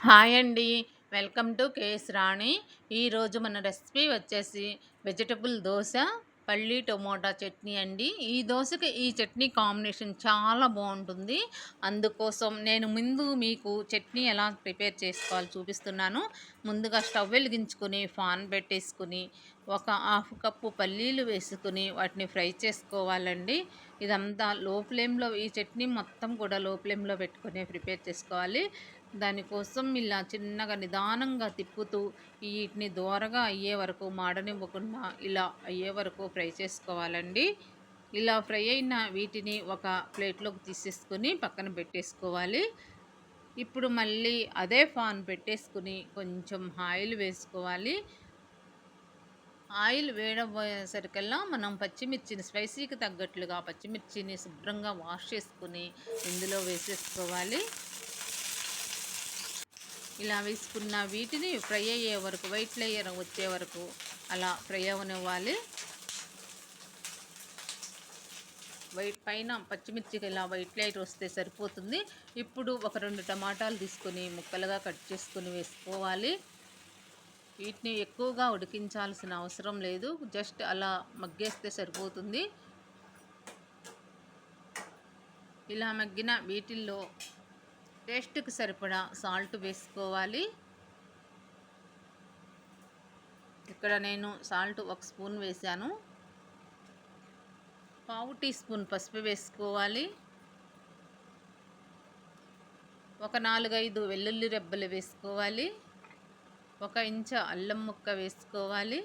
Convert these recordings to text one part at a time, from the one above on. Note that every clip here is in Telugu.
హాయ్ అండి. వెల్కమ్ టు కేఎస్ రాణి. ఈరోజు మన రెసిపీ వచ్చేసి వెజిటబుల్ దోస, పల్లి టొమాటో చట్నీ అండి. ఈ దోసకి ఈ చట్నీ కాంబినేషన్ చాలా బాగుంటుంది. అందుకోసం నేను ముందు మీకు చట్నీ ఎలా ప్రిపేర్ చేసుకోవాలో చూపిస్తున్నాను. ముందుగా స్టవ్ వెలిగించుకొని పాన్ పెట్టేసుకుని ఒక హాఫ్ కప్పు పల్లీలు వేసుకుని వాటిని ఫ్రై చేసుకోవాలండి. ఇదంతా లో ఫ్లేమ్లో, ఈ చట్నీ మొత్తం కూడా లో ఫ్లేమ్లో పెట్టుకుని ప్రిపేర్ చేసుకోవాలి. దానికోసం ఇలా చిన్నగా నిదానంగా తిప్పుతూ వీటిని దోరగా అయ్యే వరకు, మాడనివ్వకుండా ఇలా అయ్యే వరకు ఫ్రై చేసుకోవాలండి. ఇలా ఫ్రై అయిన వీటిని ఒక ప్లేట్లోకి తీసేసుకొని పక్కన పెట్టేసుకోవాలి. ఇప్పుడు మళ్ళీ అదే పాన్ పెట్టేసుకుని కొంచెం ఆయిల్ వేసుకోవాలి. ఆయిల్ వేడయ్యేసరికల్లా మనం పచ్చిమిర్చిని, స్పైసీకి తగ్గట్లుగా పచ్చిమిర్చిని శుభ్రంగా వాష్ చేసుకుని ఇందులో వేసేసుకోవాలి. ఇలా వేసుకున్న వీటిని ఫ్రై అయ్యే వరకు, వైట్ లేయర్ వచ్చే వరకు అలా ఫ్రై అవనివ్వాలి. వైట్ పైన పచ్చిమిర్చికి ఇలా వైట్ లైట్ వస్తే సరిపోతుంది. ఇప్పుడు ఒక 2 టమాటాలు తీసుకొని ముక్కలుగా కట్ చేసుకుని వేసుకోవాలి. వీటిని ఎక్కువగా ఉడికించాల్సిన అవసరం లేదు, జస్ట్ అలా మగ్గేస్తే సరిపోతుంది. ఇలా మగ్గిన వీటిల్లో టేస్ట్కి సరిపడా సాల్ట్ వేసుకోవాలి. ఇక్కడ నేను సాల్ట్ 1 స్పూన్ వేసాను. పావు టీ స్పూన్ పసుపు వేసుకోవాలి. ఒక 4-5 వెల్లుల్లి రెబ్బలు వేసుకోవాలి. 1 ఇంచు అల్లం ముక్క వేసుకోవాలి.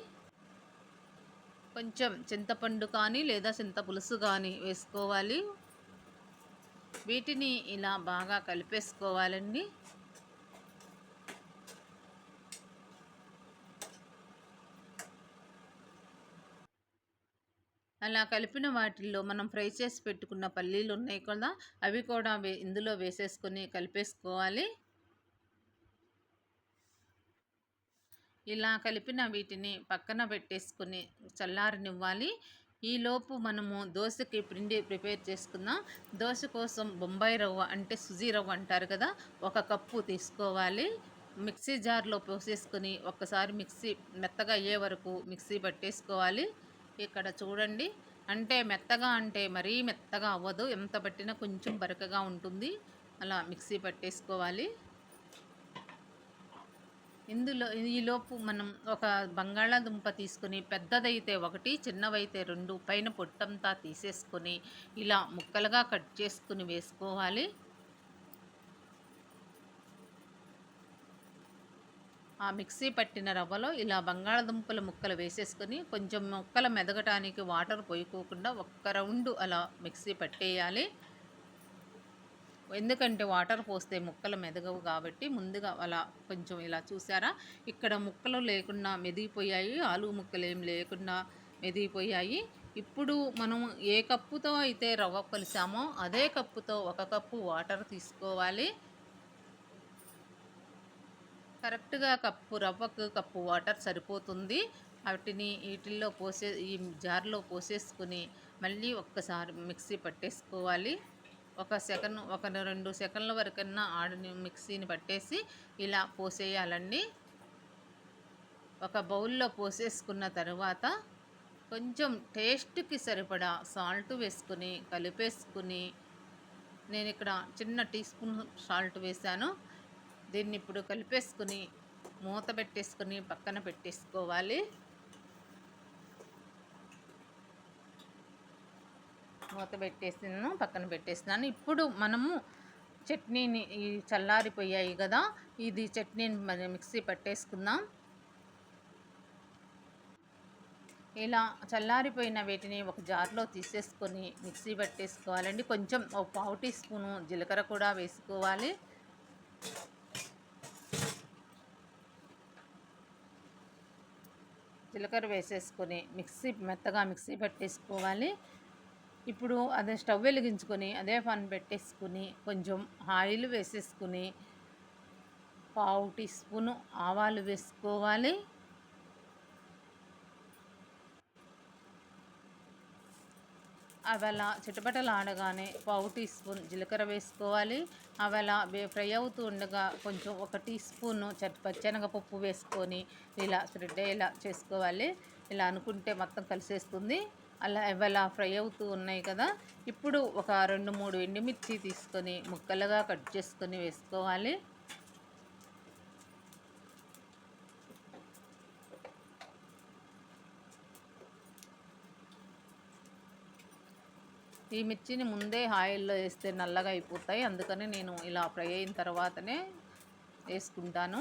కొంచెం చింతపండు కానీ లేదా చింతపులుసు కానీ వేసుకోవాలి. వీటిని ఇలా బాగా కలిపేసుకోవాలండి. అలా కలిపిన వాటిల్లో మనం ఫ్రై చేసి పెట్టుకున్న పల్లీలు ఉన్నాయి కదా, అవి కూడా ఇందులో వేసేసుకొని కలిపేసుకోవాలి. ఇలా కలిపిన వీటిని పక్కన పెట్టేసుకొని చల్లారనివ్వాలి. ఈలోపు మనము దోశకి పిండి ప్రిపేర్ చేసుకుందాం. దోశ కోసం బొంబాయి రవ్వ, అంటే సుజీ రవ్వ అంటారు కదా, 1 కప్పు తీసుకోవాలి. మిక్సీ జార్లో పోసేసుకొని ఒక్కసారి మిక్సీ మెత్తగా అయ్యే వరకు మిక్సీ పట్టేసుకోవాలి. ఇక్కడ చూడండి, అంటే మెత్తగా అంటే మరీ మెత్తగా అవ్వదు, ఎంత పట్టినా కొంచెం బరకగా ఉంటుంది. అలా మిక్సీ పట్టేసుకోవాలి. ఇందులో ఈలోపు మనం ఒక బంగాళాదుంప తీసుకొని, పెద్దదైతే 1, చిన్నవైతే 2, పైన పొట్టంతా తీసేసుకొని ఇలా ముక్కలుగా కట్ చేసుకుని వేసుకోవాలి. ఆ మిక్సీ పట్టిన రవ్వలో ఇలా బంగాళదుంపల ముక్కలు వేసేసుకొని కొంచెం ముక్కలు మెదగటానికి వాటర్ పోయికోకుండా 1 రౌండ్ అలా మిక్సీ పట్టేయాలి. ఎందుకంటే వాటర్ పోస్తే ముక్కలు మెదగవు కాబట్టి ముందుగా అలా కొంచెం ఇలా చూసారా, ఇక్కడ ముక్కలు లేకుండా మెదిగిపోయాయి, ఆలు ముక్కలు ఏం లేకుండా మెదిగిపోయాయి. ఇప్పుడు మనం ఏ కప్పుతో అయితే రవ్వ కలిసామో అదే కప్పుతో 1 కప్పు వాటర్ తీసుకోవాలి. కరెక్ట్గా కప్పు రవ్వకు కప్పు వాటర్ సరిపోతుంది. వాటిని వీటిల్లో ఈ జార్లో పోసేసుకుని మళ్ళీ ఒక్కసారి మిక్సీ పట్టేసుకోవాలి. ఒక 2 సెకండ్ల వరకన్నా ఆడని మిక్సీని పట్టేసి ఇలా పోసేయాలండి. ఒక బౌల్లో పోసేసుకున్న తర్వాత కొంచెం టేస్ట్కి సరిపడా సాల్ట్ వేసుకుని కలిపేసుకుని, నేను ఇక్కడ చిన్న టీ స్పూన్ సాల్ట్ వేసాను. దీన్ని ఇప్పుడు కలిపేసుకుని మూత పెట్టేసుకుని పక్కన పెట్టేసుకోవాలి. మూత పెట్టేసినాను, పక్కన పెట్టేసినాను. ఇప్పుడు మనము చట్నీని, ఈ చల్లారిపోయాయి కదా, ఇది చట్నీని మనం మిక్సీ పట్టేసుకుందాం. ఇలా చల్లారిపోయిన వీటిని ఒక జార్లో తీసేసుకొని మిక్సీ పట్టేసుకోవాలండి. కొంచెం ఒక పావు టీ స్పూను జీలకర్ర కూడా వేసుకోవాలి. జీలకర్ర వేసేసుకొని మెత్తగా మిక్సీ పట్టేసుకోవాలి. ఇప్పుడు అదే స్టవ్ వెలిగించుకొని అదే పాన్ పెట్టేసుకుని కొంచెం ఆయిల్ వేసేసుకుని పావు టీ స్పూను ఆవాలు వేసుకోవాలి. అవి అలా చిటపటలాడగానే పావు టీ స్పూన్ జీలకర్ర వేసుకోవాలి. అవి అలా ఫ్రై అవుతూ ఉండగా కొంచెం ఒక టీ స్పూను పచ్చెనగపప్పు వేసుకొని ఇలా స్ప్రెడ్ అయ్యేలా చేసుకోవాలి. ఇలా అనుకుంటే మొత్తం కలిసేస్తుంది. అలా అవి అలా ఫ్రై అవుతూ ఉన్నాయి కదా! ఇప్పుడు ఒక 2, 3 ఎండుమిర్చి తీసుకొని ముక్కలుగా కట్ చేసుకొని వేసుకోవాలి. ఈ మిర్చిని ముందే ఆయిల్‌లో ఏస్తే నల్లగా అయిపోతాయి. అందుకని నేను ఇలా ఫ్రై అయిన తర్వాతనే వేసుకుంటాను.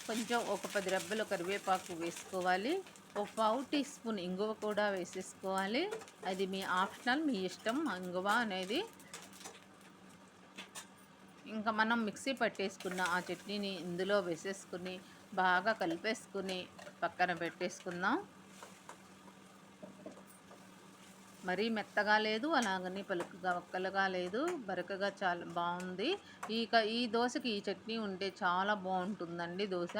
కొంచెం ఒక 10 రెబ్బలు కరివేపాకు వేసుకోవాలి. ఒక పావు టీ స్పూన్ ఇంగువ కూడా వేసేసుకోవాలి. అది మీ ఆప్షనల్, మీ ఇష్టం ఇంగువ అనేది. ఇంకా మనం మిక్సీ పట్టేసుకున్న ఆ చట్నీని ఇందులో వేసేసుకుని బాగా కలిపేసుకుని పక్కన పెట్టేసుకుందాం. మరీ మెత్తగా లేదు, అలాగని పలుకుగా ఒక్కలుగా లేదు, బరకగా చాలా బాగుంది. ఈ దోశకి ఈ చట్నీ ఉంటే చాలా బాగుంటుందండి దోశ.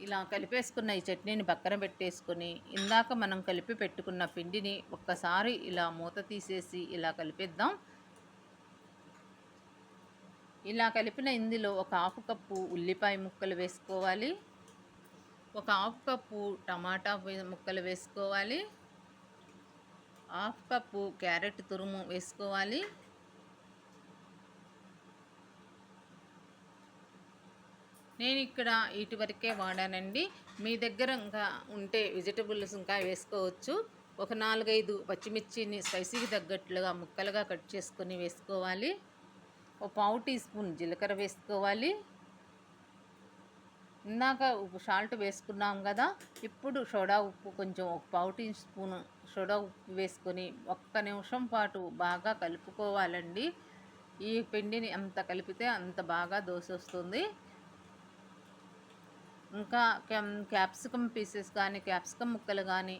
ఇలా కలిపేసుకున్న ఈ చట్నీని పక్కన పెట్టేసుకొని ఇందాక మనం కలిపి పెట్టుకున్న పిండిని ఒక్కసారి ఇలా మూత తీసేసి ఇలా కలిపేద్దాం. ఇలా కలిపిన ఇందులో ఒక హాఫ్ కప్పు ఉల్లిపాయ ముక్కలు వేసుకోవాలి. ఒక హాఫ్ కప్పు టమాటా ముక్కలు వేసుకోవాలి. హాఫ్ కప్పు క్యారెట్ తురుము వేసుకోవాలి. నేను ఇక్కడ వీటి వరకే వాడానండి. మీ దగ్గర ఇంకా ఉంటే వెజిటబుల్స్ ఇంకా వేసుకోవచ్చు. ఒక 4, 5 పచ్చిమిర్చిని స్పైసీకి తగ్గట్లుగా ముక్కలుగా కట్ చేసుకొని వేసుకోవాలి. ఒక పావు టీ స్పూన్ జీలకర్ర వేసుకోవాలి. ఇందాక సాల్ట్ వేసుకున్నాం కదా, ఇప్పుడు సోడా ఉప్పు కొంచెం ఒక పావు టీ స్పూను సోడా ఉప్పు వేసుకొని ఒక్క నిమిషం పాటు బాగా కలుపుకోవాలండి. ఈ పిండిని ఎంత కలిపితే అంత బాగా దోశ వస్తుంది. ఇంకా క్యాప్సికమ్ పీసెస్ కానీ, క్యాప్సికమ్ ముక్కలు కానీ,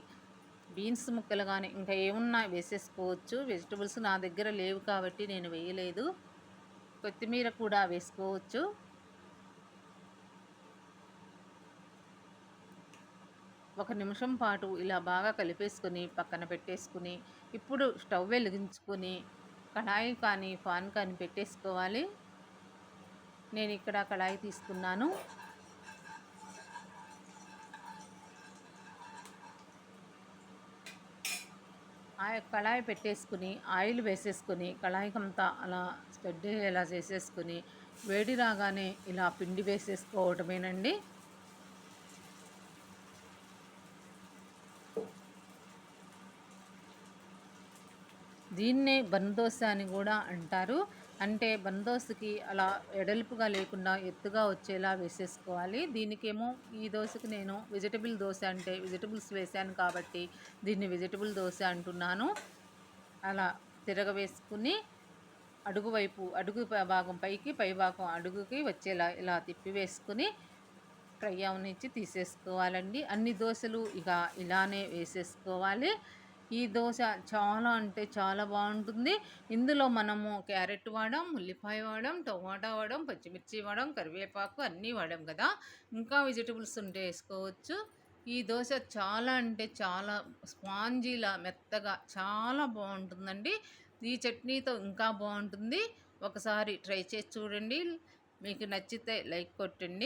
బీన్స్ ముక్కలు కానీ ఇంకా ఏమున్నా వేసేసుకోవచ్చు. వెజిటబుల్స్ నా దగ్గర లేవు కాబట్టి నేను వేయలేదు. కొత్తిమీర కూడా వేసుకోవచ్చు. ఒక నిమిషం పాటు ఇలా బాగా కలిపేసుకొని పక్కన పెట్టేసుకుని ఇప్పుడు స్టవ్ వెలిగించుకొని కడాయి కానీ పాన్ కానీ పెట్టేసుకోవాలి. నేను ఇక్కడ కడాయి తీసుకున్నాను. ఆ కళాయి పెట్టేసుకుని ఆయిల్ వేసేసుకొని కళాయికంతా అలా స్ప్రెడ్ అయ్యేలా చేసేసుకుని వేడి రాగానే ఇలా పిండి వేసేసుకోవటమేనండి. దీన్నే బందోస అని కూడా అంటారు. అంటే బందోసకి అలా ఎడల్పుగా లేకుండా ఎత్తుగా వచ్చేలా వేసేసుకోవాలి. దీనికేమో ఈ దోశకి నేను వెజిటబుల్ దోశ అంటే వెజిటబుల్స్ వేసాను కాబట్టి దీన్ని వెజిటబుల్ దోశ అంటున్నాను. అలా తిరగవేసుకుని అడుగు భాగం పైకి, పై భాగం అడుగుకి వచ్చేలా ఇలా తిప్పి వేసుకుని ఫ్రై అవనిచ్చి తీసేసుకోవాలండి. అన్ని దోశలు ఇక ఇలానే వేసేసుకోవాలి. ఈ దోశ చాలా అంటే చాలా బాగుంటుంది. ఇందులో మనము క్యారెట్ వాడాం, ఉల్లిపాయ వాడాం, టమాటా వాడాం, పచ్చిమిర్చి వాడాం, కరివేపాకు అన్నీ వాడాం కదా. ఇంకా వెజిటబుల్స్ ఉంటే వేసుకోవచ్చు. ఈ దోశ చాలా అంటే చాలా స్పాంజీలా మెత్తగా చాలా బాగుంటుందండి. ఈ చట్నీతో ఇంకా బాగుంటుంది. ఒకసారి ట్రై చేసి చూడండి. మీకు నచ్చితే లైక్ కొట్టండి.